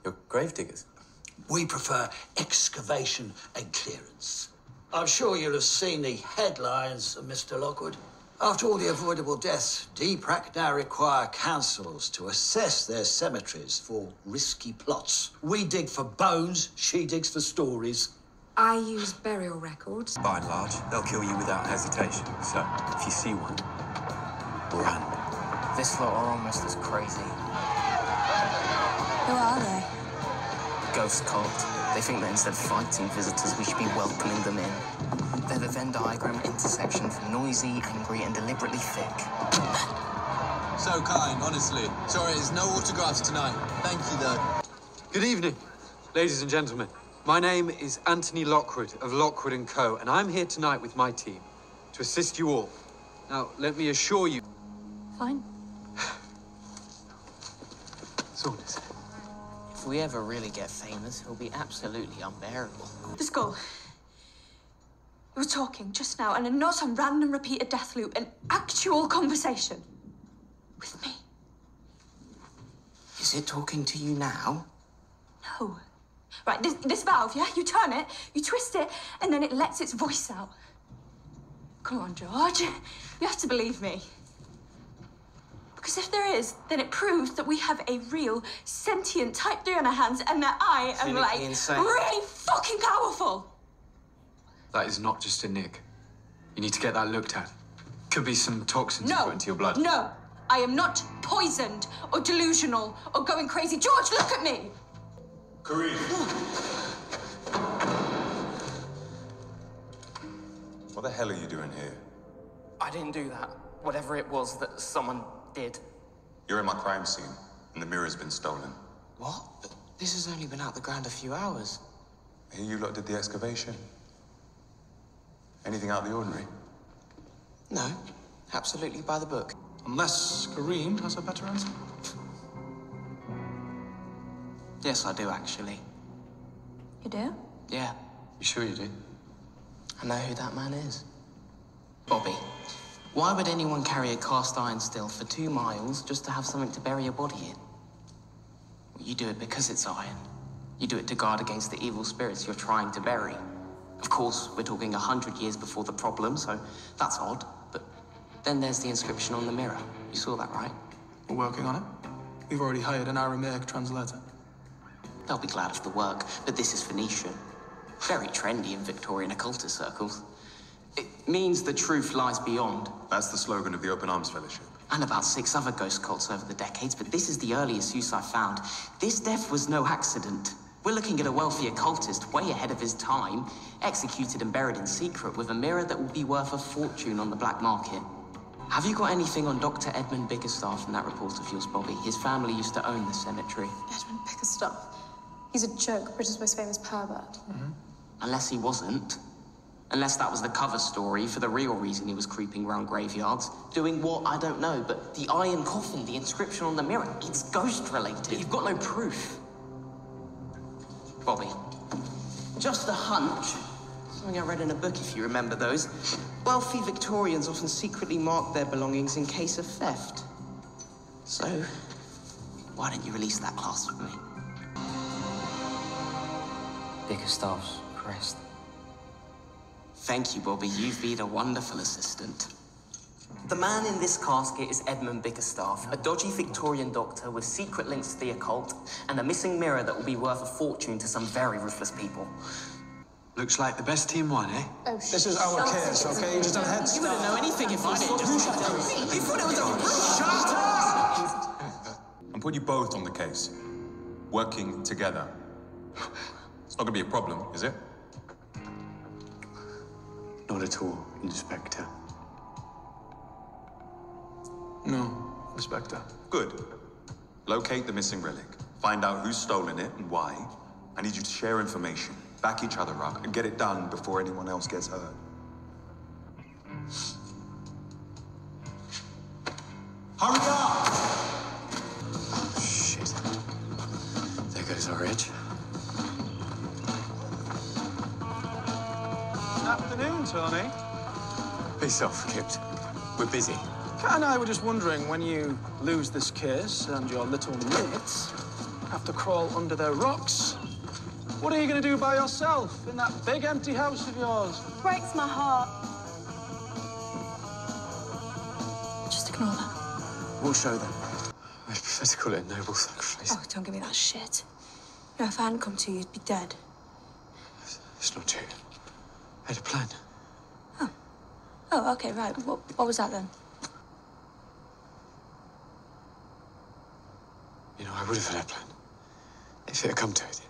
You're grave diggers? We prefer excavation and clearance. I'm sure you'll have seen the headlines, Mr. Lockwood. After all the avoidable deaths, DPRAC now require councils to assess their cemeteries for risky plots. We dig for bones, she digs for stories. I use burial records. By and large, they'll kill you without hesitation. So, if you see one, run. This lot are almost as crazy. Who are they? Ghost cult. They think that instead of fighting visitors, we should be welcoming them in. They're the Venn diagram intersection for noisy, angry, and deliberately thick. So kind, honestly. Sorry, there's no autographs tonight. Thank you, though. Good evening, ladies and gentlemen. My name is Anthony Lockwood of Lockwood and Co, and I'm here tonight with my team to assist you all. Now, let me assure you... Fine. Saunders. If we ever really get famous, he'll be absolutely unbearable. The skull. We were talking just now, and not some random repeated death loop, an actual conversation. With me. Is it talking to you now? No. Right, this valve, yeah? You turn it, you twist it, and then it lets its voice out. Come on, George. You have to believe me. Because if there is, then it proves that we have a real, sentient Type 3 on our hands, and that I am, like, insane. really fucking powerful. That is not just a nick. You need to get that looked at. Could be some toxins put into your blood. No, I am not poisoned or delusional or going crazy. George, look at me. Kareem. What the hell are you doing here? I didn't do that. Whatever it was that someone did. You're in my crime scene, and the mirror's been stolen. What? But this has only been out the ground a few hours. I hear you lot did the excavation. Anything out of the ordinary? No, absolutely by the book. Unless Kareem has a better answer. Yes, I do, actually. You do? Yeah, You sure you do? I know who that man is. Bobby. Why would anyone carry a cast iron still for 2 miles just to have something to bury a body in? Well, you do it because it's iron. You do it to guard against the evil spirits you're trying to bury. Of course, we're talking 100 years before the problem, so that's odd. But then there's the inscription on the mirror. You saw that, right? We're working on it. We've already hired an Aramaic translator. They'll be glad of the work, but this is Phoenician. Very trendy in Victorian occultist circles. It means the truth lies beyond. That's the slogan of the Open Arms Fellowship. And about 6 other ghost cults over the decades, but this is the earliest use I've found. This death was no accident. We're looking at a wealthy occultist way ahead of his time, executed and buried in secret with a mirror that will be worth a fortune on the black market. Have you got anything on Dr. Edmund Bickerstaff from that report of yours, Bobby? His family used to own the cemetery. Edmund Bickerstaff? He's a joke, Britain's most famous pervert. Unless he wasn't. Unless that was the cover story for the real reason he was creeping around graveyards. Doing what, I don't know, but the iron coffin, the inscription on the mirror, it's ghost-related. You've got no proof. Bobby, just a hunch. Something I read in a book, if you remember those. Wealthy Victorians often secretly mark their belongings in case of theft. So, why don't you release that class with me? Bickerstaff's crest. Thank you, Bobby. You've been a wonderful assistant. The man in this casket is Edmund Bickerstaff, a dodgy Victorian doctor with secret links to the occult and a missing mirror that will be worth a fortune to some very ruthless people. Looks like the best team won, eh? Oh, shit. This is our case, okay? You just don't head You wouldn't know anything if I didn't just... You thought it was a... Shut up! I'm putting you both on the case. Working together. It's not gonna be a problem, is it? Not at all, Inspector. No, Inspector. Good. Locate the missing relic. Find out who's stolen it and why. I need you to share information, back each other up, and get it done before anyone else gets hurt. Hurry up! Oh, shit. There goes our edge. Afternoon, Tony. Peace off, Kipt. We're busy. Kat and I were just wondering, when you lose this case and your little mates, have to crawl under their rocks. What are you going to do by yourself in that big empty house of yours? Breaks my heart. Just ignore that. We'll show them. I prefer to call it a noble sacrifice. Oh, don't give me that shit. You know, if I hadn't come to you, you'd be dead. It's not true. I had a plan. Oh, okay, right. What was that then? You know, I would have had a plan if it had come to it.